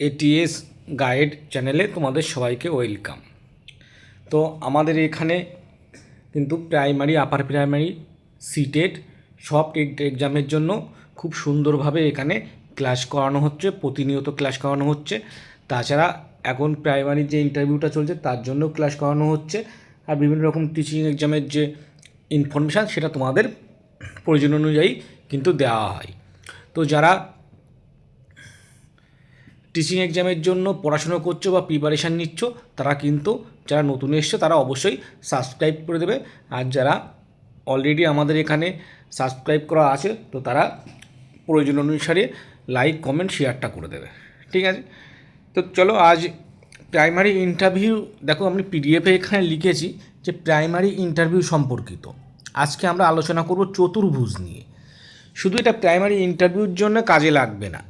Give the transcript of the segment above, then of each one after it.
ATS guide চ্যানেলে তোমাদের সবাইকে ওয়েলকাম। তো আমাদের এখানে কিন্তু প্রাইমারি, আপার প্রাইমারি, সিটেট সব এক্সামের জন্য খুব সুন্দরভাবে এখানে ক্লাস করানো হচ্ছে, প্রতিনিয়ত ক্লাস করানো হচ্ছে। তাছাড়া এখন প্রাইমারির যে ইন্টারভিউটা চলছে তার জন্যও ক্লাস করানো হচ্ছে, আর বিভিন্ন রকম টিচিং এক্সামের যে ইনফরমেশান সেটা তোমাদের প্রয়োজন অনুযায়ী কিন্তু দেওয়া হয়। তো যারা টিচিং এক্সামের জন্য পড়াশোনা করছো বা প্রিপারেশান নিচ্ছ, তারা কিন্তু যারা নতুন এসছো তারা অবশ্যই সাবস্ক্রাইব করে দেবে, আর যারা অলরেডি আমাদের এখানে সাবস্ক্রাইব করা আছে তো তারা প্রয়োজন অনুসারে লাইক, কমেন্ট, শেয়ারটা করে দেবে। ঠিক আছে, তো চলো আজ প্রাইমারি ইন্টারভিউ, দেখো আমি পিডিএফে এখানে লিখেছি যে প্রাইমারি ইন্টারভিউ সম্পর্কিত আজকে আমরা আলোচনা করব চতুর্ভুজ নিয়ে। শুধু এটা প্রাইমারি ইন্টারভিউর জন্য কাজে লাগবে না,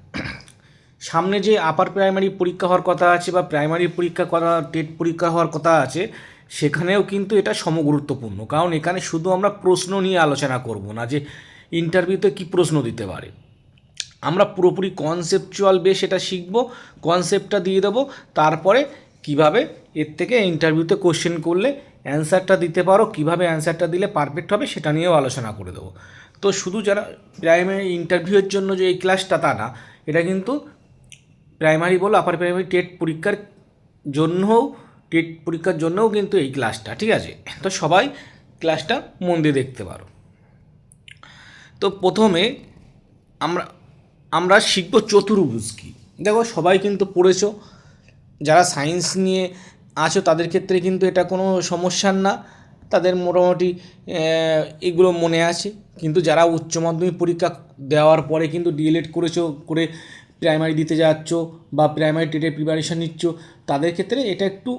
সামনে যে আপার প্রাইমারি পরীক্ষা হওয়ার কথা আছে বা প্রাইমারি পরীক্ষা করা, টেট পরীক্ষা হওয়ার কথা আছে, সেখানেও কিন্তু এটা সমগুরুত্বপূর্ণ। কারণ এখানে শুধু আমরা প্রশ্ন নিয়ে আলোচনা করব না যে ইন্টারভিউতে কী প্রশ্ন দিতে পারে, আমরা পুরোপুরি কনসেপচুয়াল বেস এটা শিখব, কনসেপ্টটা দিয়ে দেবো, তারপরে কিভাবে এর থেকে ইন্টারভিউতে কোশ্চেন করলে অ্যান্সারটা দিতে পারো, কিভাবে অ্যান্সারটা দিলে পারফেক্ট হবে সেটা নিয়েও আলোচনা করে দেবো। তো শুধু যারা প্রাইমারি ইন্টারভিউয়ের জন্য যে এই ক্লাসটা তা না, এটা কিন্তু প্রাইমারি বলো, আপার প্রাইমারি, টেট পরীক্ষার জন্যও কিন্তু এই ক্লাসটা, ঠিক আছে? তো সবাই ক্লাসটা মন দিয়ে দেখতে পারো। তো প্রথমে আমরা শিখব চতুর্ভুজ কী। দেখো সবাই কিন্তু পড়েছো, যারা সায়েন্স নিয়ে আছো তাদের ক্ষেত্রে কিন্তু এটা কোনো সমস্যার না, তাদের মোটামুটি এগুলো মনে আছে। কিন্তু যারা উচ্চ মাধ্যমিক পরীক্ষা দেওয়ার পরে কিন্তু ডিএলএড করেছো, করে প্রাইমারি দিতে যাচ্ছ বা প্রাইমারি টেটের প্রিপারেশান নিচ্ছ, তাদের ক্ষেত্রে এটা একটু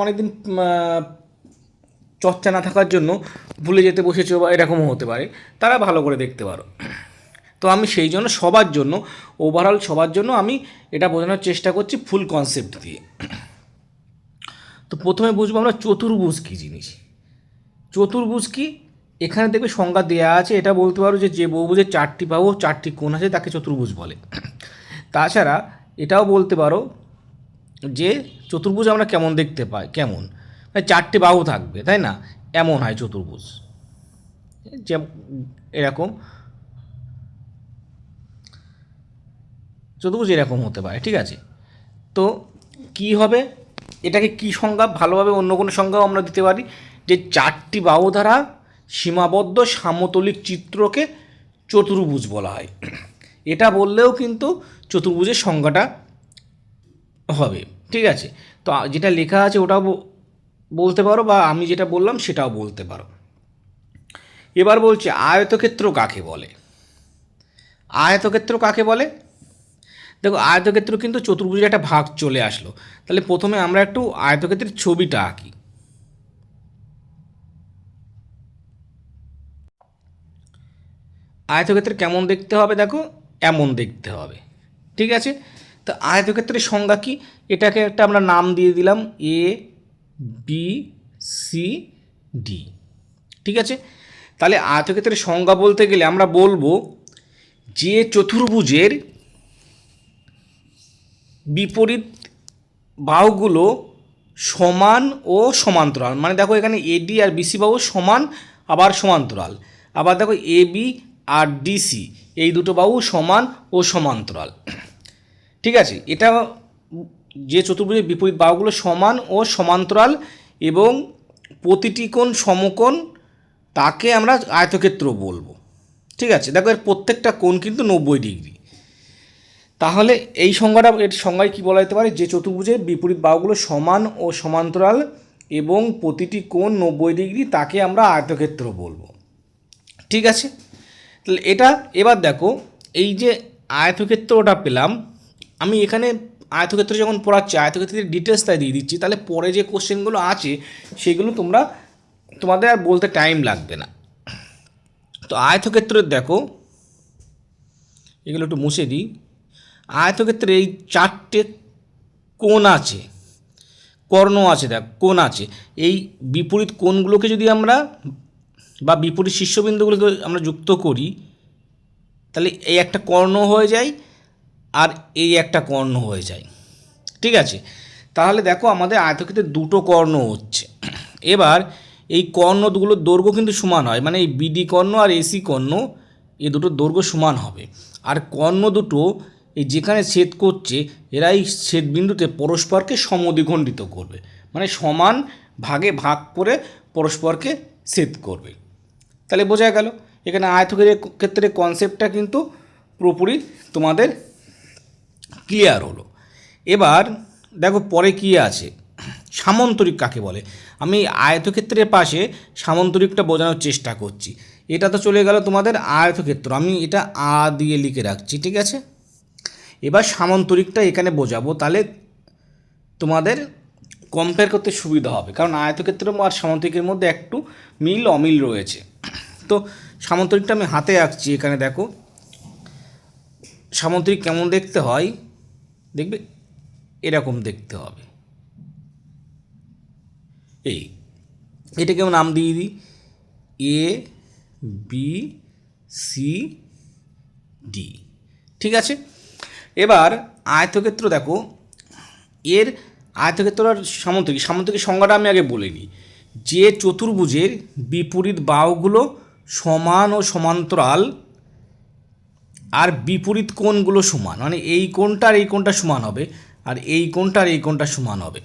অনেকদিন চর্চা না থাকার জন্য ভুলে যেতে বসেছো বা এরকমও হতে পারে, তারা ভালো করে দেখতে পারো। তো আমি সেই জন্য সবার জন্য, ওভারঅল সবার জন্য আমি এটা বোঝানোর চেষ্টা করছি ফুল কনসেপ্ট দিয়ে। তো প্রথমে বুঝবো আমরা চতুর্ভুজ কী জিনিস। চতুর্ভুজ কী, এখানে দেখবে সংজ্ঞা দেওয়া আছে, এটা বলতে পারো যে বহুভুজের চারটি বাহু, চারটি কোণ আছে তাকে চতুর্ভুজ বলে। তাছাড়া এটাও বলতে পারো যে চতুর্ভুজ আমরা কেমন দেখতে পাই, কেমন চারটি বাহু থাকবে, তাই না, এমন হয় চতুর্ভুজ, যে এরকম চতুর্ভুজ এরকম হতে পারে, ঠিক আছে? তো কি হবে, এটাকে কি সংজ্ঞা, ভালোভাবে অন্য কোনো সংজ্ঞাও আমরা দিতে পারি, যে চারটি বাহু দ্বারা সীমাবদ্ধ সমতলিক চিত্রকে চতুর্ভুজ বলা হয়। এটা বললেও কিন্তু চতুর্ভুজের সংজ্ঞাটা হবে, ঠিক আছে? তো যেটা লেখা আছে ওটাও বলতে পারো, বা আমি যেটা বললাম সেটাও বলতে পারো। এবার বলছে আয়তক্ষেত্র কাকে বলে। আয়তক্ষেত্র কাকে বলে, দেখো আয়তক্ষেত্র কিন্তু চতুর্ভুজের একটা ভাগ চলে আসলো। তাহলে প্রথমে আমরা একটু আয়তক্ষেত্রের ছবিটা আঁকি। আয়তক্ষেত্রে কেমন দেখতে হবে, দেখো এমন দেখতে হবে, ঠিক আছে? তো আয়তক্ষেত্রের সংজ্ঞা কি, এটাকে একটা আমরা নাম দিয়ে দিলাম এ বি সি ডি, ঠিক আছে? তাহলে আয়তক্ষেত্রের সংজ্ঞা বলতে গেলে আমরা বলবো যে চতুর্ভুজের বিপরীত বাহুগুলো সমান ও সমান্তরাল, মানে দেখো এখানে এডি আর বিসি বাহু সমান আবার সমান্তরাল, আবার দেখো এবি আর ডিসি এই দুটো বাহু সমান ও সমান্তরাল, ঠিক আছে? এটা যে চতুর্ভুজের বিপরীত বাহুগুলো সমান ও সমান্তরাল এবং প্রতিটি কোণ সমকোণ, তাকে আমরা আয়তক্ষেত্র বলবো, ঠিক আছে? দেখো এর প্রত্যেকটা কোণ কিন্তু 90 ডিগ্রি। তাহলে এই সংজ্ঞাটা, এর সংজ্ঞায় কী বলা যেতে পারে, যে চতুর্ভুজের বিপরীত বাহুগুলো সমান ও সমান্তরাল এবং প্রতিটি কোণ 90 ডিগ্রি, তাকে আমরা আয়তক্ষেত্র বলবো, ঠিক আছে? তাহলে এটা এবার দেখো, এই যে আয়তক্ষেত্রটা পেলাম, আমি এখানে আয়তক্ষেত্র যখন পড়াচ্ছি আয়তক্ষেত্রের ডিটেলসটা দিয়ে দিচ্ছি, তাহলে পরে যে কোশ্চেনগুলো আছে সেগুলো তোমাদের আর বলতে টাইম লাগবে না। তো আয়তক্ষেত্রের দেখো, এগুলো একটু মুছে দিই। আয়তক্ষেত্রে এই চারটে কোণ আছে, কর্ণ আছে, দেখ কোণ আছে। এই বিপরীত কোণগুলোকে যদি আমরা, বা বিপরীত শীর্ষবিন্দুগুলোকে আমরা যুক্ত করি, তাহলে এই একটা কর্ণ হয়ে যায়, আর এই একটা কর্ণ হয়ে যায়। ঠিক আছে, তাহলে দেখো আমাদের আয়তক্ষেত্রে দুটো কর্ণ হচ্ছে। এবার এই কর্ণ দুগুলোর দৈর্ঘ্য কিন্তু সমান হয়, মানে এই বিডি কর্ণ আর এসি কর্ণ এই দুটোর দৈর্ঘ্য সমান হবে। আর কর্ণ দুটো এই যেখানে ছেদ করছে এরা এই ছেদবিন্দুতে পরস্পরকে সমদ্বিখণ্ডিত করবে, মানে সমান ভাগে ভাগ করে পরস্পরকে ছেদ করবে। তাহলে বোঝা গেল এখানে আয়তক্ষেত্রের কনসেপ্টটা কিন্তু পুরোপুরি তোমাদের ক্লিয়ার হলো। এবার দেখো পরে কী আছে, সামন্তরিক কাকে বলে। আমি আয়তক্ষেত্রের পাশে সামন্তরিকটা বোঝানোর চেষ্টা করছি। এটা তো চলে গেল তোমাদের আয়তক্ষেত্র, আমি এটা আ দিয়ে লিখে রাখছি, ঠিক আছে। এবার সামন্তরিকটা এখানে বোঝাবো, তাহলে তোমাদের কম্পেয়ার করতে সুবিধা হবে, কারণ আয়তক্ষেত্র আর সামন্তরিকের মধ্যে একটু মিল অমিল রয়েছে। তো সামন্তরিকটা আমি হাতে আঁকছি, এখানে দেখো সামন্তরিক কেমন দেখতে হয়, দেখবে এরকম দেখতে হবে। এটাকে আমি নাম দিয়ে দিই এ বি সি ডি, ঠিক আছে। এবার আয়তক্ষেত্র দেখো, এর আয়তক্ষেত্র আর সামন্তরিকের সংজ্ঞাটা আমি আগে বলে নিই। যে চতুর্ভুজের বিপরীত বাহুগুলো সমান ও সমান্তরাল আর বিপরীত কোণগুলো সমান, মানে এই কোণটা আর এই কোণটা সমান হবে আর এই কোণটা আর এই কোণটা সমান হবে,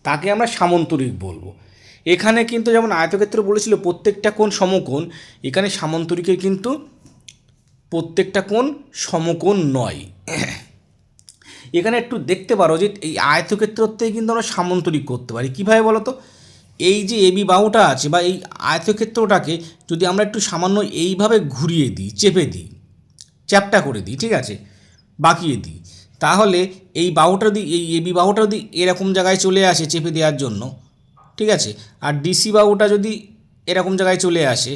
তাকে আমরা সামন্তরিক বলবো। এখানে কিন্তু যেমন আয়তক্ষেত্র বলেছিল প্রত্যেকটা কোণ সমকোণ, এখানে সামন্তরিকের কিন্তু প্রত্যেকটা কোণ সমকোণ নয়। এখানে একটু দেখতে পারো যে এই আয়তক্ষেত্রতেই কিন্তু আমরা সামন্তরিক করতে পারি। কীভাবে বলো তো, এই যে এবি বাহুটা আছে বা এই আয়তক্ষেত্রটাকে যদি আমরা একটু সামান্য এইভাবে ঘুরিয়ে দিই, চেপে দিই, চ্যাপটা করে দিই, ঠিক আছে, বাঁকিয়ে দিই, তাহলে এই বাহুটা যদি এই এবি বাহুটা যদি এরকম জায়গায় চলে আসে চেপে দেওয়ার জন্য, ঠিক আছে, আর ডিসি বাহুটা যদি এরকম জায়গায় চলে আসে,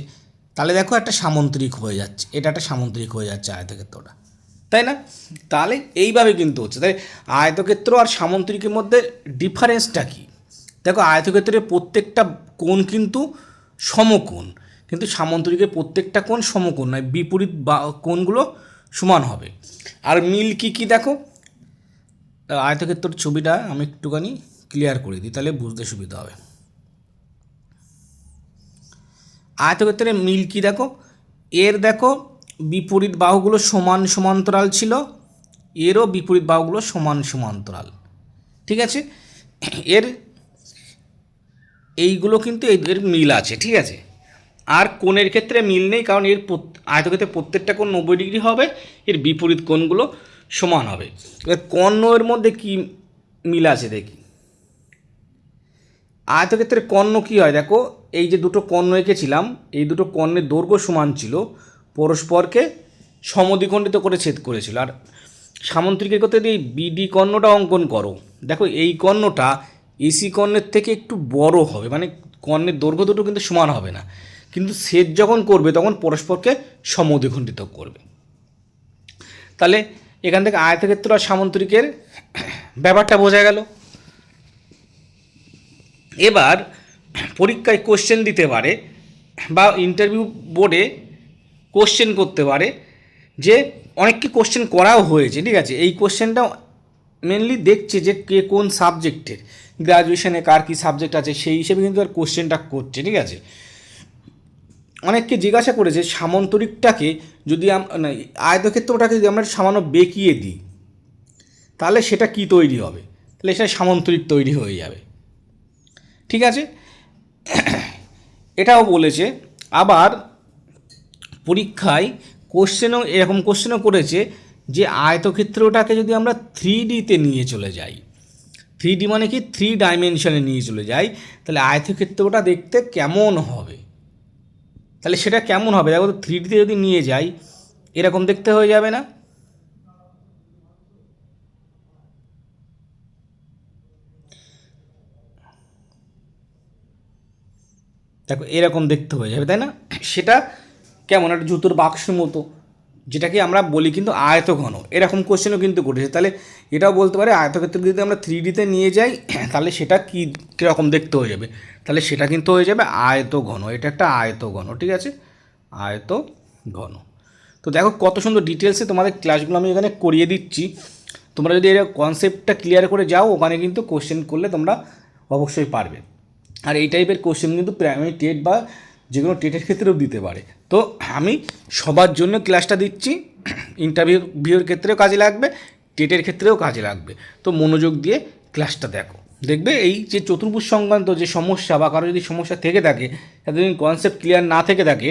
তাহলে দেখো একটা সামন্তরিক হয়ে যাচ্ছে, এটা একটা সামন্তরিক হয়ে যাচ্ছে আয়তক্ষেত্রটা, তাই না? তাহলে এইভাবে কিন্তু হচ্ছে। তাই আয়তক্ষেত্র আর সামন্তরিকের মধ্যে ডিফারেন্সটা কী দেখো, আয়তক্ষেত্রের প্রত্যেকটা কোণ কিন্তু সমকোণ, কিন্তু সামন্তরিকের প্রত্যেকটা কোণ সমকোণ নয়, বিপরীত কোণগুলো সমান হবে। আর মিল কী কী দেখো, আয়তক্ষেত্রের ছবিটা আমি একটুখানি ক্লিয়ার করে দিই, তাহলে বুঝতে সুবিধা হবে। আয়তক্ষেত্রের মিল কী দেখো, এর দেখো বিপরীত বাহুগুলো সমান সমান্তরাল ছিল, এরও বিপরীত বাহুগুলো সমান সমান্তরাল, ঠিক আছে। এর এইগুলো কিন্তু এর মিল আছে, ঠিক আছে। আর কোণের ক্ষেত্রে মিল নেই, কারণ এর আয়তক্ষেত্রে প্রত্যেকটা কোণ 90 ডিগ্রি হবে, এর বিপরীত কোণগুলো সমান হবে। এবার কর্ণের মধ্যে কি মিল আছে দেখি। আয়তক্ষেত্রের কর্ণ কী হয় দেখো, এই যে দুটো কর্ণ এঁকেছিলাম, এই দুটো কর্ণের দৈর্ঘ্য সমান ছিল, পরস্পরকে সমদ্বিখণ্ডিত করে ছেদ করেছিল। আর সামন্তরিকের ক্ষেত্রে যদি এই বিডি কর্ণটা অঙ্কন করো, দেখো এই কর্ণটা এসি কর্ণের থেকে একটু বড় হবে, মানে কর্ণের দৈর্ঘ্য দুটো কিন্তু সমান হবে না, কিন্তু ছেদ যখন করবে তখন পরস্পরকে সমদ্বিখণ্ডিত করবে। তাহলে এখান থেকে আয়তক্ষেত্র আর সামন্তরিকের ব্যাপারটা বোঝা গেল। এবার পরীক্ষায় কোশ্চেন দিতে পারে বা ইন্টারভিউ বোর্ডে কোশ্চেন করতে পারে, যে অনেককে কোশ্চেন করাও হয়েছে, ঠিক আছে। এই কোশ্চেনটা মেনলি দেখছে যে কে কোন সাবজেক্টের, গ্র্যাজুয়েশনে কার কী সাবজেক্ট আছে সেই হিসেবে কিন্তু আর কোশ্চেনটা করছে, ঠিক আছে। অনেককে জিজ্ঞাসা করেছে সামন্তরিকটাকে যদি আয়তক্ষেত্রটাকে যদি আমরা সামান্য বেঁকিয়ে দিই তাহলে সেটা কি তৈরি হবে, তাহলে সেটা সামন্তরিক তৈরি হয়ে যাবে, ঠিক আছে। এটাও বলেছে। আবার পরীক্ষায় এরকম কোশ্চেনও করেছে যে আয়তক্ষেত্রটাকে যদি আমরা 3Dতে নিয়ে চলে যাই, 3D মানে কি 3 ডাইমেনশনে নিয়ে চলে যাই, তাহলে আয়তক্ষেত্রটা দেখতে কেমন হবে, তাহলে সেটা কেমন হবে দেখো, 3Dতে যদি নিয়ে যাই এরকম দেখতে হয়ে যাবে না। দেখো এরকম দেখতে হয়ে যাবে, তাই না? সেটা কেমন, একটা জুতোর বাক্সের মতো, যেটাকে আমরা বলি কিন্তু আয়তঘন। এরকম কোশ্চেনও কিন্তু করেছে। তাহলে এটাও বলতে পারে আয়তক্ষেত্র যদি আমরা 3Dতে নিয়ে যাই তাহলে সেটা কীরকম দেখতে হয়ে যাবে, তাহলে সেটা কিন্তু হয়ে যাবে আয়তঘন। এটা একটা আয়তঘন, ঠিক আছে, আয়তঘন। তো দেখো কত সুন্দর ডিটেলসে তোমাদের ক্লাসগুলো আমি এখানে করিয়ে দিচ্ছি। তোমরা যদি এর কনসেপ্টটা ক্লিয়ার করে যাও, ওখানে কিন্তু কোশ্চেন করলে তোমরা অবশ্যই পারবে। আর এই টাইপের কোশ্চেন কিন্তু প্রাইমারি টেট বা যে কোনো টেটের ক্ষেত্রেও দিতে পারে। তো আমি সবার জন্য ক্লাসটা দিচ্ছি, ইন্টারভিউর ক্ষেত্রেও কাজে লাগবে, টেটের ক্ষেত্রেও কাজে লাগবে। তো মনোযোগ দিয়ে ক্লাসটা দেখো, দেখবে এই যে চতুর্ভুজ সংক্রান্ত যে সমস্যা বা কারো যদি সমস্যা থেকে থাকে, এতদিন কনসেপ্ট ক্লিয়ার না থেকে থাকে,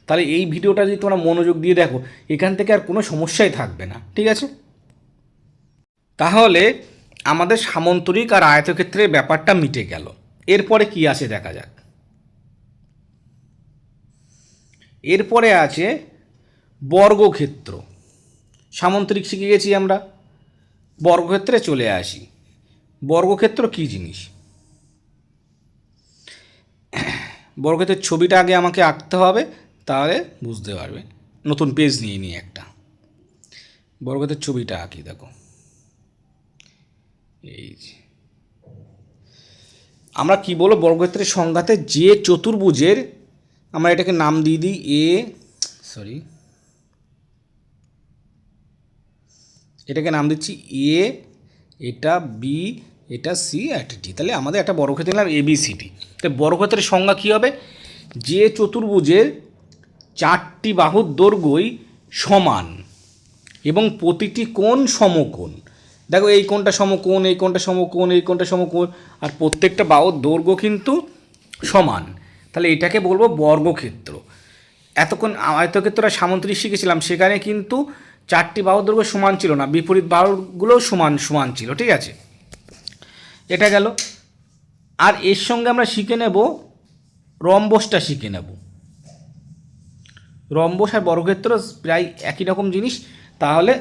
তাহলে এই ভিডিওটা যদি তোমরা মনোযোগ দিয়ে দেখো, এখান থেকে আর কোনো সমস্যাই থাকবে না। ঠিক আছে, তাহলে আমাদের সামন্তরিক আর আয়তক্ষেত্রের ব্যাপারটা মিটে গেল। এরপরে কি আছে দেখা যাক। এরপরে আছে বর্গক্ষেত্র। সামন্তরিক শিখে গেছি আমরা, বর্গক্ষেত্রে চলে আসি। বর্গক্ষেত্র কী জিনিস? বর্গক্ষেত্রের ছবিটা আগে আমাকে আঁকতে হবে, তাহলে বুঝতে পারবে। নতুন পেজ নিয়ে নিই একটা, বর্গক্ষেত্রের ছবিটা আঁকি। দেখো এই যে আমরা কি বলবো, বর্গক্ষেত্রের সংজ্ঞাতে যে চতুর্ভুজের, আমরা এটাকে নাম দিয়ে দিই এটাকে নাম দিচ্ছি এ, এটা বি, এটা সি, এটা ডি। তাহলে আমাদের একটা বর্গক্ষেত্র নাম ABCD। তাহলে বর্গক্ষেত্রের সংজ্ঞা কী হবে? যে চতুর্ভুজের 4টি বাহুর দৈর্ঘ্যই সমান এবং প্রতিটি কোণ সমকোণ। দেখো এই কোণটা সমকোণ, এই কোণটা সমকোণ, এই কোণটা সমকোণ, আর প্রত্যেকটা বাহুর দৈর্ঘ্য কিন্তু সমান। তাহলে এটাকে বলবো বর্গক্ষেত্র। এতক্ষণ আয়তক্ষেত্র আর সামন্তরিক শিখেছিলাম, সেখানে কিন্তু 4টি বাহুর দৈর্ঘ্য সমান ছিল না, বিপরীত বাহুগুলোও সমান সমান ছিল। ঠিক আছে, এটা গেল। আর এর সঙ্গে আমরা শিখে নেব রম্বসটা শিখে নেব। রম্বস আর বর্গক্ষেত্র প্রায় একই রকম জিনিস। তাহলে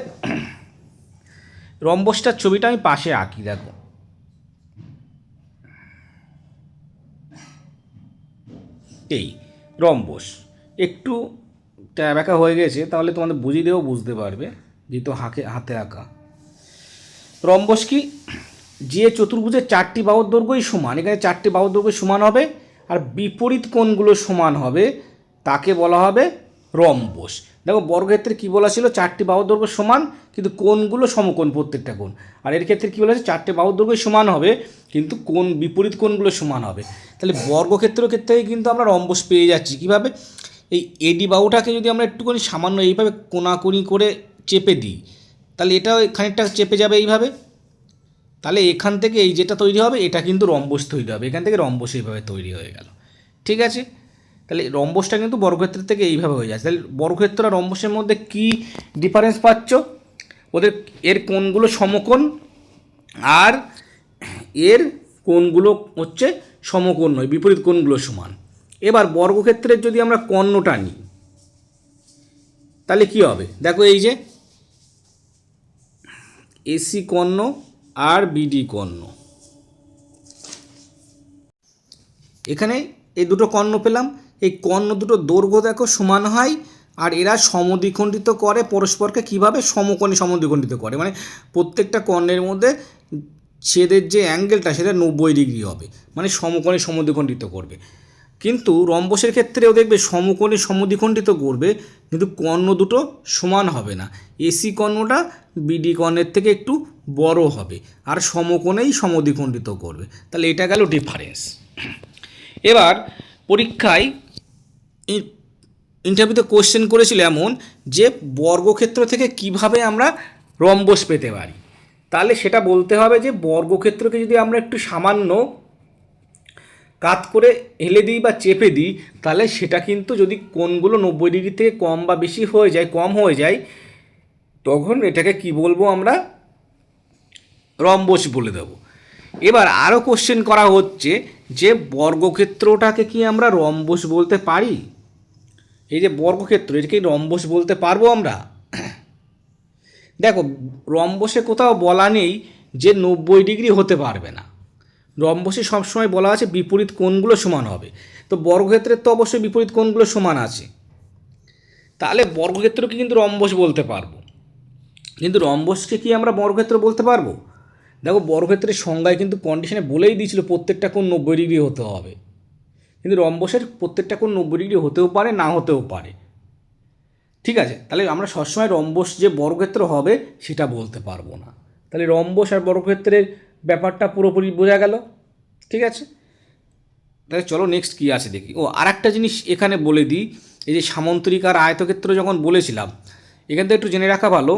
রম্বসটার ছবিটা আমি পাশে আঁকি। দেখো এই রম্বস একটু ট্যাবাকা হয়ে গেছে, তাহলে তোমাদের বুঝিয়ে দেবো, বুঝতে পারবে, যেহেতু হাতে আঁকা। রম্বস কি? যে চতুর্ভুজের 4টি বাহুর দৈর্ঘ্যই সমান, এখানে 4টি বাহুর দৈর্ঘ্য সমান হবে আর বিপরীত কোণগুলো সমান হবে, তাকে বলা হবে রম্বস। দেখো বর্গক্ষেত্রে কী বলা ছিল? 4টি বাহুর দৈর্ঘ্য সমান কিন্তু কোণগুলো সমকোণ, প্রত্যেকটা কোণ। আর এর ক্ষেত্রে কী বলা আছে? 4টে বাহুর দৈর্ঘ্য সমান হবে কিন্তু কোণ, বিপরীত কোণগুলো সমান হবে। তাহলে বর্গক্ষেত্রের ক্ষেত্রেই কিন্তু আমরা রম্বস পেয়ে যাচ্ছি। কীভাবে? এই এডি বাহুটাকে যদি আমরা একটুখানি সামান্য এইভাবে কোণাকুণি করে চেপে দিই, তাহলে এটাও খানিকটা চেপে যাবে এইভাবে। তাহলে এখান থেকে এই যেটা তৈরি হবে, এটা কিন্তু রম্বস তৈরি হবে। এখান থেকে রম্বস এইভাবে তৈরি হয়ে গেল। ঠিক আছে, তাহলে রম্বসটা কিন্তু বর্গক্ষেত্রের থেকে এইভাবে হয়ে যাচ্ছে। তাহলে বর্গক্ষেত্র আর রম্বসের মধ্যে কী ডিফারেন্স পাচ্ছ? ওদের এর কোণগুলো সমকোণ আর এর কোণগুলো হচ্ছে সমকোণ নয়, বিপরীত কোণগুলো সমান। এবার বর্গক্ষেত্রের যদি আমরা কর্ণটা নিই, তাহলে কী হবে? দেখো এই যে AC কর্ণ আর BD কর্ণ, এখানে এই দুটো কর্ণ পেলাম। এই কর্ণ দুটো দৈর্ঘ্য দেখো সমান হয়, আর এরা সমদ্বিখণ্ডিত করে পরস্পরকে। কীভাবে? সমকোণে সমদ্বিখণ্ডিত করে, মানে প্রত্যেকটা কর্ণের মধ্যে ছেদের যে অ্যাঙ্গেলটা সেটা 90 ডিগ্রি হবে, মানে সমকোণে সমদ্বিখণ্ডিত করবে। কিন্তু রম্বসের ক্ষেত্রেও দেখবে সমকোণে সমদ্বিখণ্ডিত করবে, কিন্তু কর্ণ দুটো সমান হবে না। AC কর্ণটা BD কর্ণের থেকে একটু বড় হবে আর সমকোণেই সমদ্বিখণ্ডিত করবে। তাহলে এটা গেল ডিফারেন্স। এবার পরীক্ষায় ইন্টারভিউতে কোশ্চেন করেছিল এমন যে বর্গক্ষেত্র থেকে কিভাবে আমরা রম্বস পেতে পারি। তাহলে সেটা বলতে হবে যে বর্গক্ষেত্রকে যদি আমরা একটু সামান্য কাত করে হেলে দিই বা চেপে দিই, তাহলে সেটা কিন্তু যদি কোণগুলো 90 ডিগ্রি থেকে কম বা বেশি হয়ে যায়, কম হয়ে যায়, তখন এটাকে কি বলবো আমরা? রম্বস বলে দেবো। এবার আরও কোশ্চেন করা হচ্ছে যে বর্গক্ষেত্রটাকে কি আমরা রম্বস বলতে পারি? এই যে বর্গক্ষেত্র, এটাকে রম্বস বলতে পারবো আমরা? দেখো রম্বসে কোথাও বলা নেই যে 90 ডিগ্রি হতে পারবে না। রম্বসে সবসময় বলা আছে বিপরীত কোণগুলো সমান হবে। তো বর্গক্ষেত্রের তো অবশ্যই বিপরীত কোণগুলো সমান আছে, তাহলে বর্গক্ষেত্রকে কিন্তু রম্বস বলতে পারবো। কিন্তু রম্বসকে কি আমরা বর্গক্ষেত্র বলতে পারবো? দেখো বর্গক্ষেত্রের সংজ্ঞায় কিন্তু কন্ডিশনে বলেই দিয়েছিল প্রত্যেকটা কোণ 90 ডিগ্রি হতে হবে, কিন্তু রম্বসের প্রত্যেকটা কোণ 90 ডিগ্রি হতেও পারে, না হতেও পারে। ঠিক আছে, তাহলে আমরা সবসময় রম্বস যে বর্গক্ষেত্র হবে সেটা বলতে পারবো না। তাহলে রম্বস আর বর্গক্ষেত্রের ব্যাপারটা পুরোপুরি বোঝা গেল। ঠিক আছে, তাহলে চলো নেক্সট কী আছে দেখি। ও আর একটা জিনিস এখানে বলে দিই, এই যে সামান্তরিক আর আয়তক্ষেত্র যখন বলেছিলাম, এখান থেকে একটু জেনে রাখা ভালো,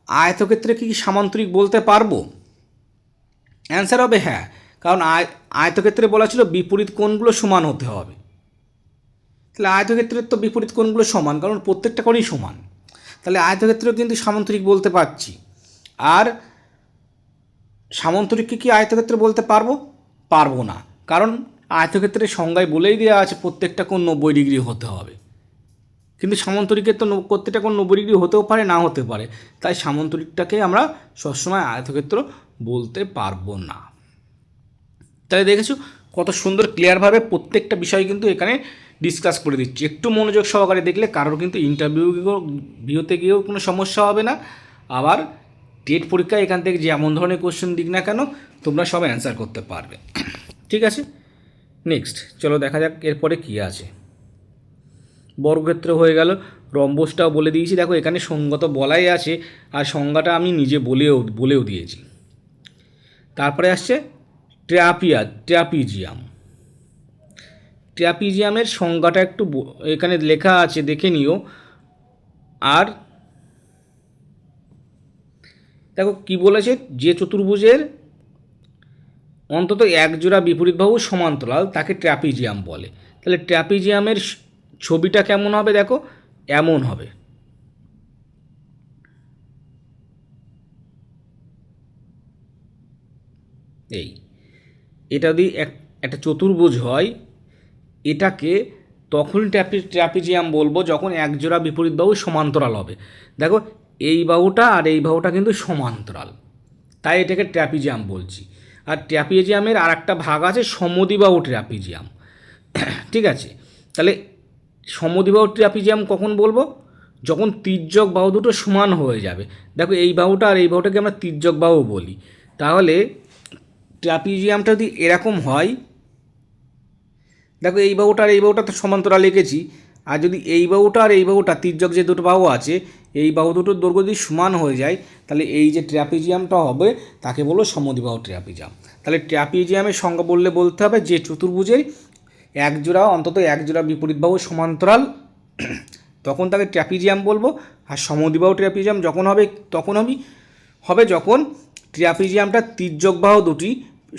আয়তক্ষেত্রে কি সামান্তরিক বলতে পারবো? অ্যান্সার হবে হ্যাঁ, কারণ আয়তক্ষেত্রে বলা ছিল বিপরীত কোণগুলো সমান হতে হবে। তাহলে আয়তক্ষেত্রের তো বিপরীত কোণগুলো সমান, কারণ প্রত্যেকটা কোণই সমান। তাহলে আয়তক্ষেত্রেও কিন্তু সামান্তরিক বলতে পারছি। আর সামান্তরিককে কি আয়তক্ষেত্রে বলতে পারবো? পারবো না, কারণ আয়তক্ষেত্রের সংজ্ঞায় বলেই দেওয়া আছে প্রত্যেকটা কোণ 90 ডিগ্রি হতে হবে। কিন্তু সামান্তরিকের তো প্রত্যেকটা কোণ 90 ডিগ্রি হতেও পারে, না হতে পারে। তাই সামান্তরিকটাকে আমরা সবসময় আয়তক্ষেত্র বলতে পারবো না। তাহলে দেখেছো কত সুন্দর ক্লিয়ারভাবে প্রত্যেকটা বিষয় কিন্তু এখানে ডিসকাস করে দিচ্ছি। একটু মনোযোগ সহকারে দেখলে কারোর কিন্তু ভিউতে গিয়েও কোনো সমস্যা হবে না। আবার টেট পরীক্ষায় এখান থেকে যেমন ধরনের কোশ্চেন দিক না কেন তোমরা সব অ্যান্সার করতে পারবে। ঠিক আছে, নেক্সট চলো দেখা যাক এরপরে কী আছে। বর্গক্ষেত্র হয়ে গেল, রম্বসটাও বলে দিয়েছি। দেখো এখানে সংজ্ঞা তো বলাই আছে, আর সংজ্ঞাটা আমি নিজে বলেও দিয়েছি। তারপরে আসছে ট্র্যাপিজিয়াম। ট্র্যাপিজিয়ামের সংজ্ঞাটা একটু এখানে লেখা আছে, দেখে নিও। আর দেখো কি বলেছে, যে চতুর্ভুজের অন্তত এক জোড়া বিপরীত বাহু সমান্তরাল তাকে ট্র্যাপিজিয়াম বলে। তাহলে ট্র্যাপিজিয়ামের ছবিটা কেমন হবে দেখো, এমন হবে। এই এটা যদি একটা চতুর্ভুজ হয়, এটাকে তখনই ট্র্যাপিজিয়াম বলবো যখন একজোড়া বিপরীত বাহু সমান্তরাল হবে। দেখো এই বাহুটা আর এই বাহুটা কিন্তু সমান্তরাল, তাই এটাকে ট্র্যাপিজিয়াম বলছি। আর ট্র্যাপিজিয়ামের আর একটা ভাগ আছে সমদ্বিবাহু ট্র্যাপিজিয়াম। ঠিক আছে, তাহলে সমদ্বিবাহু ট্র্যাপিজিয়াম কখন বলবো? যখন তির্যক বাহু দুটো সমান হয়ে যাবে। দেখো এই বাহুটা আর এই বাহুটাকে আমরা তির্যক বাহু বলি। তাহলে ট্র্যাপিজিয়ামটা যদি এরকম হয়, দেখো এই বাহুটা আর এই বাহুটা তো সমান্তরাল এঁকেছি, আর যদি এই বাহুটা আর এই বাহুটা তির্যক যে দুটো বাহু আছে, এই বাহু দুটোর দৈর্ঘ্য যদি সমান হয়ে যায়, তাহলে এই যে ট্র্যাপিজিয়ামটা হবে তাকে বলো সমদ্বিবাহু ট্র্যাপিজিয়াম। তাহলে ট্র্যাপিজিয়ামের সংজ্ঞা বলতে হবে যে চতুর্ভুজের অন্তত এক জোড়া বিপরীত বাহু সমান্তরাল, তখন তাকে ট্র্যাপিজিয়াম বলবো। আর সমদ্বিবাহু ট্র্যাপিজিয়াম যখন হবে তখন হবে যখন ট্র্যাপিজিয়ামটা তির্যক বাহু দুটি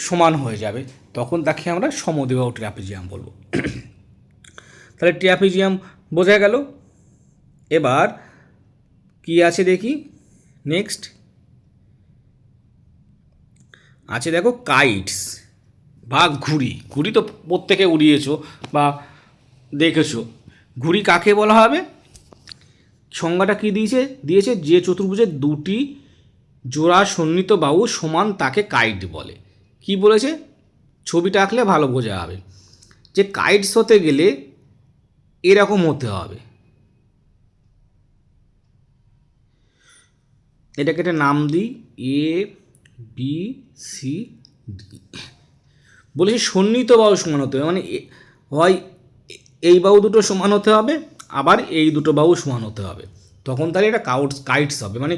সমান হয়ে যাবে, তখন তাকে আমরা সমদ্বিবাহু ট্র্যাপিজিয়াম বলবো। তাহলে ট্র্যাপিজিয়াম বোঝা গেল। এবার কি আছে দেখি, নেক্সট আছে দেখো কাইটস বা ঘুড়ি। ঘুড়ি তো প্রত্যেকে উড়িয়েছো বা দেখেছো। ঘুড়ি কাকে বলা হবে? সংজ্ঞাটা কি দিয়েছে যে চতুর্ভুজের দুটি জোড়া সন্নিহিত বাহু সমান তাকে কাইট বলে। কি বলেছে? ছবিটা আঁকলে ভালো বোঝা হবে যে কাইটস হতে গেলে এরকম হতে হবে। এটাকে একটা নাম দিই, এ বি সি ডি। বলেছে সন্নিহিত বাহু সমান হতে হবে, মানে হয় এই বাহু দুটো সমান হতে হবে, আবার এই দুটো বাহু সমান হতে হবে, তখন তাহলে এটা কাইটস হবে। মানে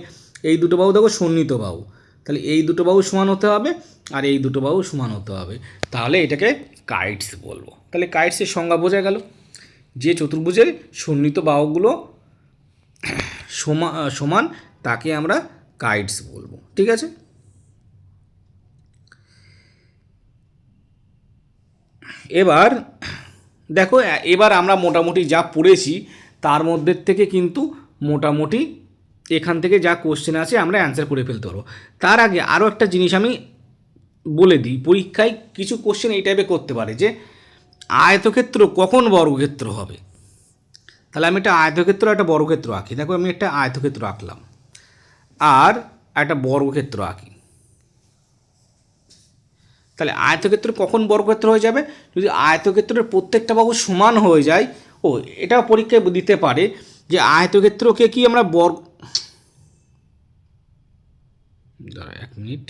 এই দুটো বাহু দেখো সন্নিহিত বাহু, তাহলে এই দুটো বাহু সমান হতে হবে আর এই দুটো বাহু সমান হতে হবে, তাহলে এটাকে কাইটস বলবো। তাহলে কাইটসের সংজ্ঞা বোঝা গেল, যে চতুর্ভুজের সন্নিহিত বাহুগুলো সমান তাকে আমরা কাইটস বলবো। ঠিক আছে, এবার দেখো এবার আমরা মোটামুটি যা পড়েছি তার মধ্যে থেকে কিন্তু মোটামুটি এখান থেকে যা কোশ্চেন আছে আমরা অ্যান্সার করে ফেলতে পারবো। তার আগে আরও একটা জিনিস আমি বলে দিই, পরীক্ষায় কিছু কোশ্চেন এই টাইপে করতে পারে যে আয়তক্ষেত্র কখন বর্গক্ষেত্র হবে। তাহলে আমি একটা আয়তক্ষেত্র একটা বর্গক্ষেত্র আঁকি। দেখো আমি একটা আয়তক্ষেত্র আঁকলাম আর একটা বর্গক্ষেত্র আঁকি। তাহলে আয়তক্ষেত্র কখন বর্গক্ষেত্র হয়ে যাবে? যদি আয়তক্ষেত্রের প্রত্যেকটা বাহু সমান হয়ে যায়। ও এটাও পরীক্ষায় দিতে পারে যে আয়তক্ষেত্রকে কি আমরা এক মিনিট,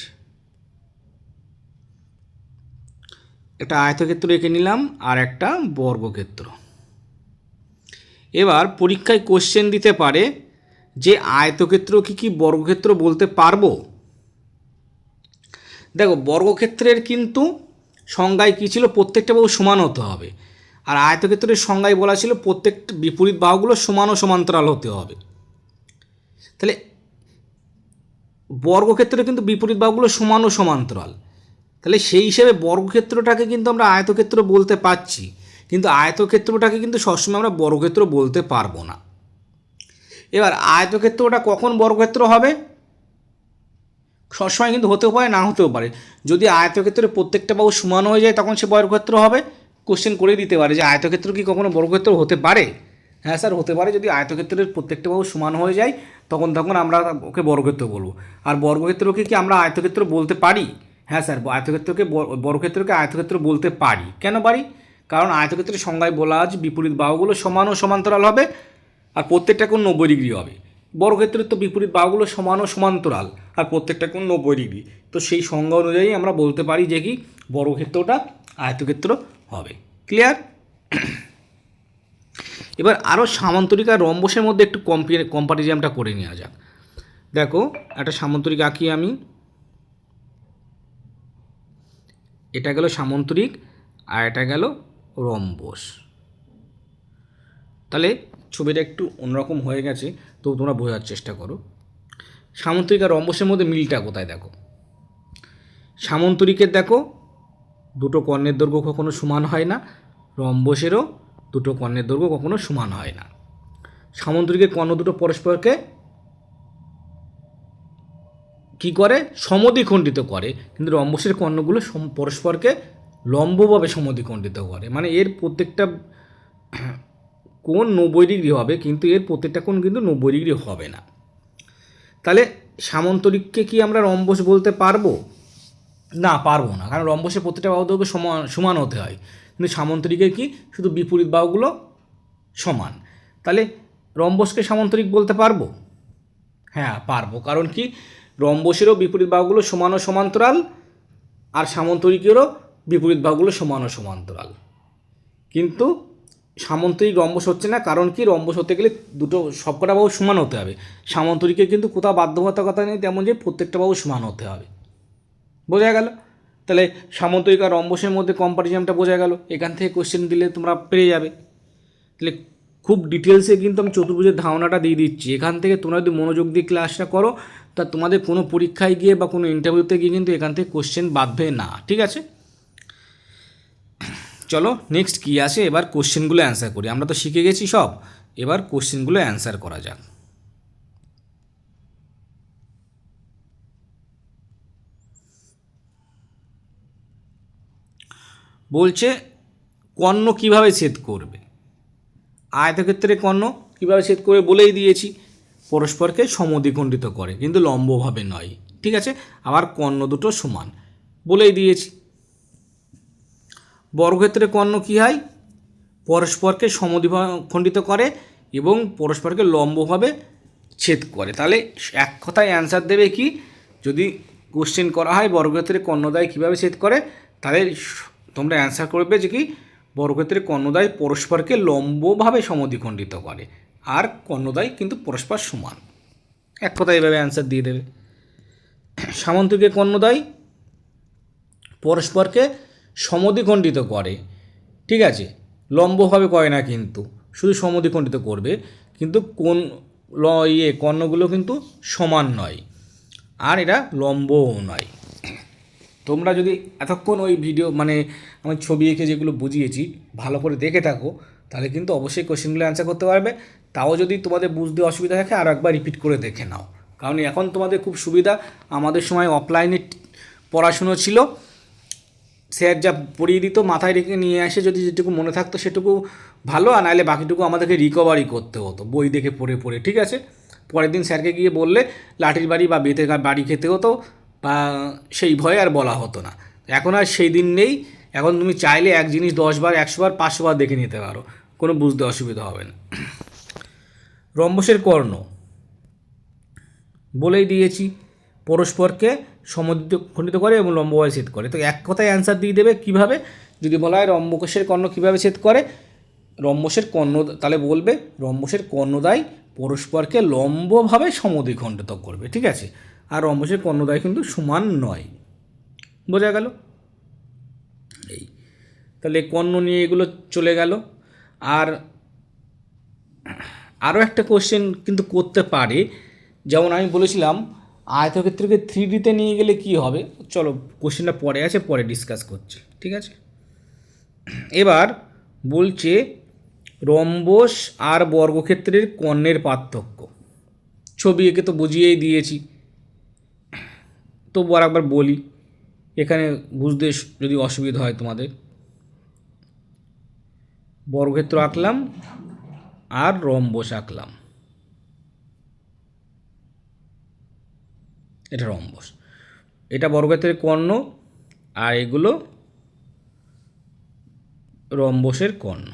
একটা আয়তক্ষেত্র এঁকে নিলাম আর একটা বর্গক্ষেত্র। এবার পরীক্ষায় কোশ্চেন দিতে পারে যে আয়তক্ষেত্র কি বর্গক্ষেত্র বলতে পারবো। দেখো বর্গক্ষেত্রের কিন্তু সংজ্ঞায় কী ছিল, প্রত্যেকটা বাহু সমান হতে হবে, আর আয়তক্ষেত্রের সংজ্ঞায় বলা ছিল প্রত্যেকটা বিপরীত বাহুগুলো সমান ও সমান্তরাল হতে হবে। তাহলে বর্গক্ষেত্রে কিন্তু বিপরীত বাহুগুলো সমান ও সমান্তরাল, তাহলে সেই হিসেবে বর্গক্ষেত্রটাকে কিন্তু আমরা আয়তক্ষেত্র বলতে পারছি, কিন্তু আয়তক্ষেত্রটাকে কিন্তু সবসময় আমরা বর্গক্ষেত্র বলতে পারবো না। এবার আয়তক্ষেত্রটা কখন বর্গক্ষেত্র হবে, সবসময় কিন্তু হতেও পারে না হতেও পারে। যদি আয়তক্ষেত্রের প্রত্যেকটা বাহু সমান হয়ে যায় তখন সে বর্গক্ষেত্র হবে। কোশ্চেন করে দিতে পারে যে আয়তক্ষেত্র কি কখনো বর্গক্ষেত্র হতে পারে। হ্যাঁ স্যার হতে পারে, যদি আয়তক্ষেত্রের প্রত্যেকটা বাহু সমান হয়ে যায় তখন আমরা ওকে বর্গক্ষেত্র বলবো। আর বর্গক্ষেত্রকে কি আমরা আয়তক্ষেত্র বলতে পারি? হ্যাঁ স্যার বর্গক্ষেত্রকে আয়তক্ষেত্র বলতে পারি। কেন পারি? কারণ আয়তক্ষেত্রের সংজ্ঞায় বলা আছে বিপরীত বাহুগুলো সমান ও সমান্তরাল হবে আর প্রত্যেকটা কোণ 90 ডিগ্রি হবে। বর্গক্ষেত্রের তো বিপরীত বাহুগুলো সমান ও সমান্তরাল আর প্রত্যেকটা কোণ 90 ডিগ্রি, তো সেই সংজ্ঞা অনুযায়ী আমরা বলতে পারি যে কি বর্গক্ষেত্রটা আয়তক্ষেত্র হবে। ক্লিয়ার? এবার আরও সামান্তরিক আর রম্বসের মধ্যে একটু কম্পারিজনটা করে নেওয়া যাক। দেখো একটা সামান্তরিক আঁকি আমি, এটা গেল সামান্তরিক আর এটা গেল রম্বস। তাহলে ছবিটা একটু অন্যরকম হয়ে গেছে, তো তোমরা বোঝার চেষ্টা করো সামান্তরিক আর রম্বসের মধ্যে মিলটা কোথায়। দেখো সামান্তরিকের দেখো দুটো কর্ণের দৈর্ঘ্য কখনো সমান হয় না, রম্বসেরও দুটো কর্ণের দৈর্ঘ্য কখনো সমান হয় না। সামান্তরিকের কর্ণ দুটো পরস্পরকে কি করে, সমদ্বিখণ্ডিত করে, কিন্তু রম্বসের কর্ণগুলো পরস্পরকে লম্বভাবে সমদ্বিখণ্ডিত করে। মানে এর প্রত্যেকটা কোণ 90 ডিগ্রি হবে, কিন্তু এর প্রত্যেকটা কোণ কিন্তু 90 ডিগ্রি হবে না। তাহলে সামান্তরিককে কি আমরা রম্বস বলতে পারবো? না, পারবো না, কারণ রম্বসের প্রত্যেকটা বাহু দৈর্ঘ্য সমান হতে হয়, কিন্তু সামান্তরিকের কি শুধু বিপরীত বাহুগুলো সমান। তাহলে রম্বসকে সামান্তরিক বলতে পারবো? হ্যাঁ পারবো, কারণ কি রম্বসেরও বিপরীত বাহুগুলো সমান ও সমান্তরাল আর সামান্তরিকেরও বিপরীত বাহুগুলো সমান ও সমান্তরাল। কিন্তু সামান্তরিক রম্বস হচ্ছে না, কারণ কি রম্বস হতে গেলে দুটো সবকটা বাহু সমান হতে হবে। সামান্তরিকে কিন্তু কোথাও বাধ্যবাধকতা নেই তেমন যে প্রত্যেকটা বাহু সমান হতে হবে। বোঝা গেল? তাহলে সামান্তরিক আর রম্বসের মধ্যে কম্পারিজনটা বোঝা গেল। এখান থেকে কোশ্চেন দিলে তোমরা পেরে যাবে। তাহলে খুব ডিটেলসে কিন্তু আমি চতুর্ভুজের ধারণাটা দিয়ে দিচ্ছি। এখান থেকে তোমরা যদি মনোযোগ দিয়ে ক্লাসটা করো তা তোমাদের কোনো পরীক্ষায় গিয়ে বা কোনো ইন্টারভিউতে গিয়ে কিন্তু এখান থেকে কোশ্চেন বাঁধবে না। ঠিক আছে, চলো নেক্সট কী আসে, এবার কোশ্চেনগুলো অ্যান্সার করি। আমরা তো শিখে গেছি সব, এবার কোশ্চেনগুলো অ্যান্সার করা যাক। বলছে কর্ণ কিভাবে ছেদ করবে। আয়তক্ষেত্রে কর্ণ কীভাবে ছেদ করে বলেই দিয়েছি, পরস্পরকে সমদ্বিখণ্ডিত করে কিন্তু লম্বভাবে নয়। ঠিক আছে, আবার কর্ণ দুটো সমান বলেই দিয়েছি। বর্গক্ষেত্রে কর্ণ কী হয়, পরস্পরকে সমদ্বিখণ্ডিত করে এবং পরস্পরকে লম্বভাবে ছেদ করে। তাহলে এক কথায় অ্যান্সার দেবে কি, যদি কোশ্চেন করা হয় বর্গক্ষেত্রে কর্ণদ্বয় কীভাবে ছেদ করে, তাহলে তোমরা অ্যান্সার করবে যে কি বর্গক্ষেত্রে কর্ণদ্বয় পরস্পরকে লম্বভাবে সমদ্বিখণ্ডিত করে আর কর্ণদ্বয় কিন্তু পরস্পর সমান। এক কথায় এভাবে অ্যান্সার দিয়ে দেবে। সামান্তরিকের কর্ণদ্বয় পরস্পরকে সমদ্বিখণ্ডিত করে, ঠিক আছে, লম্বভাবে করে না, কিন্তু শুধু সমদ্বিখণ্ডিত করবে, কিন্তু কোন কর্ণগুলো কিন্তু সমান নয় আর এরা লম্বও নয়। তোমরা যদি এতক্ষণ ওই ভিডিও মানে আমি ছবি এঁকে যেগুলো বুঝিয়েছি ভালো করে দেখে থাকো, তাহলে কিন্তু অবশ্যই কোশ্চেনগুলো অ্যান্সার করতে পারবে। তাও যদি তোমাদের বুঝতে অসুবিধা থাকে আরও একবার রিপিট করে দেখে নাও, কারণ এখন তোমাদের খুব সুবিধা। আমাদের সময় অফলাইনে পড়াশুনো ছিল, স্যার যা পড়িয়ে দিত মাথায় রেখে নিয়ে আসে, যদি যেটুকু মনে থাকতো সেটুকু ভালো, আর নাহলে বাকিটুকু আমাদেরকে রিকভারি করতে হতো বই দেখে পড়ে পড়ে। ঠিক আছে, পরের দিন স্যারকে গিয়ে বললে লাঠির বাড়ি বা বেতের বাড়ি খেতে হতো, বা সেই ভয়ে আর বলা হতো না। এখন আর সেই দিন নেই, এখন তুমি চাইলে এক জিনিস 10 বার 100 বার 500 বার দেখে নিতে পারো, কোনো বুঝতে অসুবিধা হবে না। রম্বসের কর্ণ বলেই দিয়েছি, পরস্পরকে সমদ্বিখণ্ডিত করে এবং লম্বভাবে ছেদ করে। তো এক কথায় অ্যান্সার দিয়ে দেবে কীভাবে, যদি বলা হয় রম্বসের কর্ণ কীভাবে ছেদ করে, রম্বসের কর্ণ, তাহলে বলবে রম্বসের কর্ণদ্বয় পরস্পরকে লম্বভাবে সমদ্বিখণ্ডিত করবে, ঠিক আছে। আর রম্বসের কর্ণদ্বয় কিন্তু সমান নয়, বোঝা গেল। এই তাহলে কর্ণ নিয়ে এগুলো চলে গেল। আর আরও একটা কোশ্চেন কিন্তু করতে পারে, যেমন আমি বলেছিলাম আয়তক্ষেত্রকে 3Dতে নিয়ে গেলে কি হবে। চলো কোশ্চেনটা পরে আছে, পরে ডিসকাস করছি, ঠিক আছে। এবার বলছে রম্বস আর বর্গক্ষেত্রের কর্ণের পার্থক্য। ছবি এঁকে তো বুঝিয়েই দিয়েছি, তবু আর একবার বলি, এখানে বুঝতে যদি অসুবিধা হয় তোমাদের। বর্গক্ষেত্র আঁকলাম আর রম্বস আঁকলাম, এটা রম্বস, এটা বর্গক্ষেত্রের কর্ণ, আর এগুলো রম্বসের কর্ণ।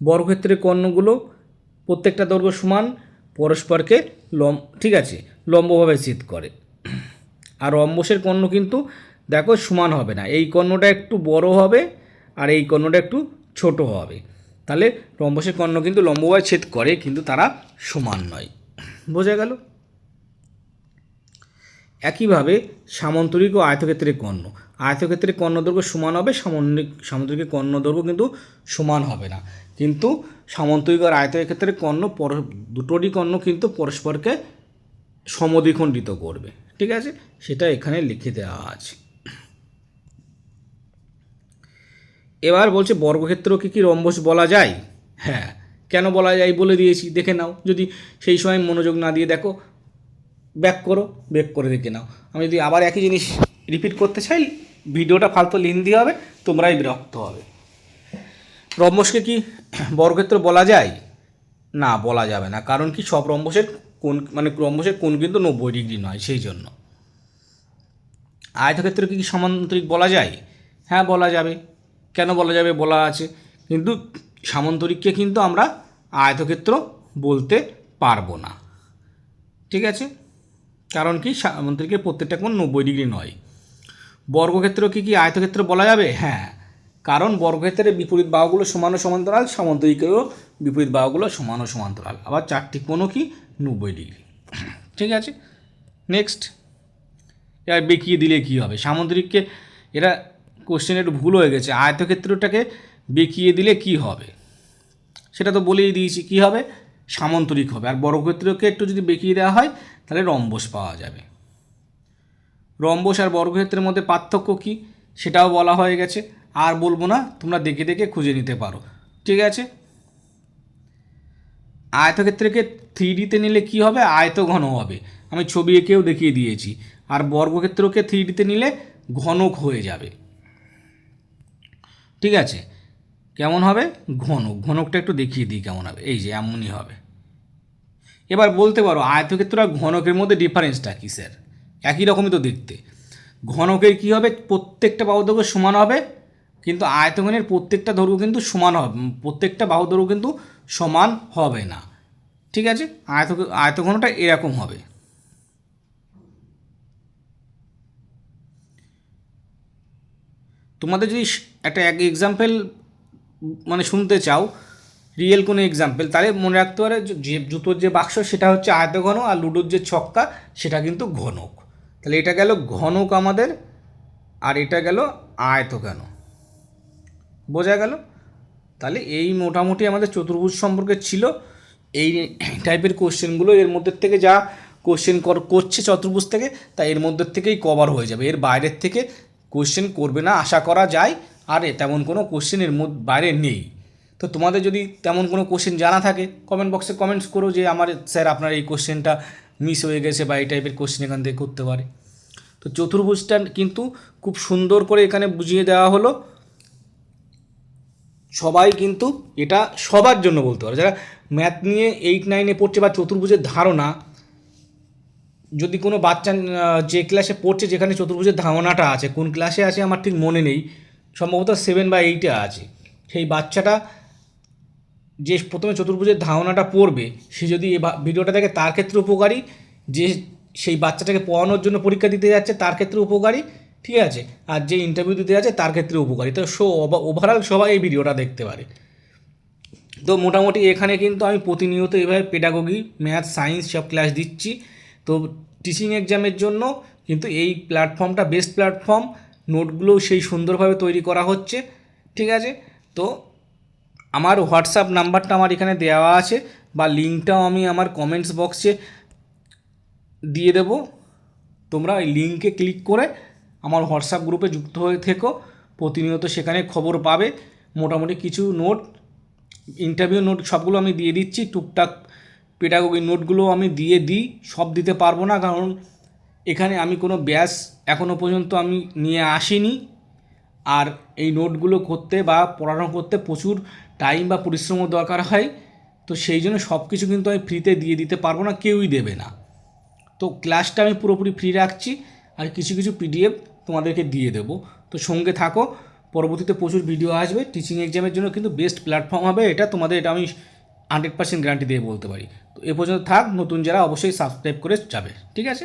বর্গক্ষেত্রের কর্ণগুলো প্রত্যেকটা দৈর্ঘ্য সমান, পরস্পরকে ঠিক আছে লম্বভাবে ছেদ করে। আর রম্বসের কর্ণ কিন্তু দেখো সমান হবে না, এই কর্ণটা একটু বড় হবে আর এই কর্ণটা একটু ছোট হবে। তাহলে রম্বসের কর্ণ কিন্তু লম্বভাবে ছেদ করে, কিন্তু তারা সমান নয়, বোঝা গেল। একইভাবে সামান্তরিক ও আয়তক্ষেত্রের কর্ণ, আয়তক্ষেত্রের কর্ণদৈর্ঘ্য সমান হবে, সামান্তরিকের কর্ণদৈর্ঘ্য কিন্তু সমান হবে না। কিন্তু সামান্তরিক আর আয়তক্ষেত্রের কর্ণ দুটোরই কর্ণ কিন্তু পরস্পরকে সমদ্বিখণ্ডিত করবে, ঠিক আছে, সেটা এখানে লিখে দেওয়া আছে। এবার বলছে বর্গক্ষেত্রকে কি রম্বস বলা যায়? হ্যাঁ, কেন বলা যায় বলে দিয়েছি, দেখে নাও। যদি সেই সময় মনোযোগ না দিয়ে দেখো, ব্যাক করে দেখে নাও। আমি যদি আবার একই জিনিস রিপিট করতে চাই, ভিডিওটা ফালতু লেন্দি হবে, তোমরাই বিরক্ত হবে। রম্বসকে কি বর্গক্ষেত্র বলা যায়? না, বলা যাবে না, কারণ কি সব রম্বসের কোণ, মানে রম্বসের কোণ কিন্তু 90 ডিগ্রি নয়, সেই জন্য। আয়তক্ষেত্রকে কি সামান্তরিক বলা যায়? হ্যাঁ, বলা যাবে। কেন বলা যাবে বলা আছে, কিন্তু সামান্তরিককে কিন্তু আমরা আয়তক্ষেত্র বলতে পারবো না, ঠিক আছে, কারণ কি সামান্তরিকের প্রত্যেকটা কোণ 90 ডিগ্রি নয়। বর্গক্ষেত্রকে কি আয়তক্ষেত্র বলা যাবে? হ্যাঁ, কারণ বর্গক্ষেত্রের বিপরীত বাহুগুলো সমান ও সমান্তরাল, সামান্তরিকেরও বিপরীত বাহুগুলো সমান ও সমান্তরাল, আবার চারটি কোণও কি 90 ডিগ্রি, ঠিক আছে। নেক্সট, এবার বেঁকিয়ে দিলে কী হবে? সামান্তরিককে, এটা কোশ্চেন একটু ভুল হয়ে গেছে, আয়তক্ষেত্রটাকে বেঁকিয়ে দিলে কি হবে সেটা তো বলেই দিয়েছি, কি হবে? সামান্তরিক হবে। আর বর্গক্ষেত্রকে একটু যদি বেঁকিয়ে দেওয়া হয় তাহলে রম্বস পাওয়া যাবে। রম্বস আর বর্গক্ষেত্রের মধ্যে পার্থক্য কী সেটাও বলা হয়ে গেছে, আর বলবো না, তোমরা দেখে দেখে খুঁজে নিতে পারো, ঠিক আছে। আয়তক্ষেত্রকে 3Dতে নিলে কি হবে? আয়তঘন হবে, আমি ছবি এঁকেও দেখিয়ে দিয়েছি। আর বর্গক্ষেত্রকে 3Dতে নিলে ঘনক হয়ে যাবে, ঠিক আছে। কেমন হবে? ঘনকটা একটু দেখিয়ে দিই কেমন হবে, এই যে এমনই হবে। এবার বলতে পারো আয়তক্ষেত্র আর ঘনকের মধ্যে ডিফারেন্সটা কী স্যার? একই রকমই তো দেখতে। ঘনকের কী হবে? প্রত্যেকটা বাহু দৈর্ঘ্য সমান হবে, কিন্তু আয়তঘনের প্রত্যেকটা দৈর্ঘ্য কিন্তু সমান হবে, প্রত্যেকটা বাহু দৈর্ঘ্য কিন্তু সমান হবে না, ঠিক আছে। আয়তঘনটা এরকম হবে। তোমাদের যদি একটা এক্সাম্পল মানে শুনতে চাও, রিয়েল কোনো এক্সাম্পল, তাহলে মনে রাখতে পারে যে জুতোর যে বাক্স সেটা হচ্ছে আয়তঘন, আর লুডোর যে ছক্কা সেটা কিন্তু ঘনক। তাহলে এটা গেল ঘনক আমাদের, আর এটা গেল আয়তঘন, বোঝা গেল। তাহলে এই মোটামুটি আমাদের চতুর্ভুজ সম্পর্কে ছিল। এই টাইপের কোশ্চেনগুলো এর মধ্যে থেকে যা কোশ্চেন করছে চতুর্ভুজ থেকে, তা এর মধ্যে থেকেই কভার হয়ে যাবে, এর বাইরের থেকে কোশ্চেন করবে না আশা করা যায়। আর তেমন কোনো কোশ্চেন এর বাইরে নেই। তো তোমাদের যদি তেমন কোনো কোশ্চেন জানা থাকে কমেন্ট বক্সে কমেন্টস করো যে আমার স্যার আপনার এই কোশ্চেনটা মিস হয়ে গেছে, বা এই টাইপের কোশ্চেন এখান থেকে করতে পারে। তো চতুর্ভুজটা কিন্তু খুব সুন্দর করে এখানে বুঝিয়ে দেওয়া হলো। সবাই কিন্তু এটা সবার জন্য বলতে পারে, যারা ম্যাথ নিয়ে 8-9-এ পড়ছে বা চতুর্ভুজের ধারণা, যদি কোনো বাচ্চা যে ক্লাসে পড়ছে যেখানে চতুর্ভুজের ধারণাটা আছে, কোন ক্লাসে আছে আমার ঠিক মনে নেই, সম্ভবত 7 বা 8-এ আছে, সেই বাচ্চাটা যে প্রথমে চতুর্ভুজের ধারণাটা পড়বে, সে যদি এই ভিডিওটা দেখে তার ক্ষেত্রে উপকারী, যে সেই বাচ্চাটাকে পড়ানোর জন্য পরীক্ষা দিতে যাচ্ছে তার ক্ষেত্রে উপকারী, ঠিক আছে, আর যে ইন্টারভিউ দিতে আছে তার ক্ষেত্রে উপকারী। তো ওভারঅল সবাই এই ভিডিওটা দেখতে পারে। তো মোটামুটি এখানে কিন্তু আমি প্রতিনিয়ত এভাবে পেডাগোগি, ম্যাথ, সায়েন্স সব ক্লাস দিচ্ছি। তো টিচিং এক্সামের জন্য কিন্তু এই প্ল্যাটফর্মটা বেস্ট প্ল্যাটফর্ম, নোটগুলো সেই সুন্দরভাবে তৈরি করা হচ্ছে। ঠিক আছে, তো আমার হোয়াটসঅ্যাপ নাম্বারটা আমার এখানে দেওয়া আছে, বা লিঙ্কটাও আমি আমার কমেন্টস বক্সে দিয়ে দেবো। তোমরা এই লিঙ্কে ক্লিক করে আমার হোয়াটসঅ্যাপ গ্রুপে যুক্ত হয়ে থেকো, প্রতিনিয়ত সেখানে খবর পাবে। মোটামুটি কিছু নোট, ইন্টারভিউ নোট সবগুলো আমি দিয়ে দিচ্ছি, টুকটাক পেডাগোগি নোটগুলো আমি দিয়ে দিই, সব দিতে পারবো না, কারণ এখানে আমি কোনো ব্যাচ এখনও পর্যন্ত আমি নিয়ে আসিনি। আর এই নোটগুলো করতে বা পড়ানো করতে প্রচুর টাইম বা পরিশ্রমও দরকার হয়। তো সেই জন্য সব কিছু কিন্তু আমি ফ্রিতে দিয়ে দিতে পারবো না, কেউই দেবে না। তো ক্লাসটা আমি পুরোপুরি ফ্রি রাখছি, আর কিছু কিছু পিডিএফ তোমাদেরকে দিয়ে দেবো। তো সঙ্গে থাকো, পরবর্তীতে প্রচুর ভিডিও আসবে। টিচিং এক্সামের জন্য কিন্তু বেস্ট প্ল্যাটফর্ম হবে এটা, তোমাদের এটা আমি 100% গ্যারান্টি দিয়ে বলতে পারি। তো এ পর্যন্ত থাক, নতুন যারা অবশ্যই সাবস্ক্রাইব করে যাবে। ঠিক আছে।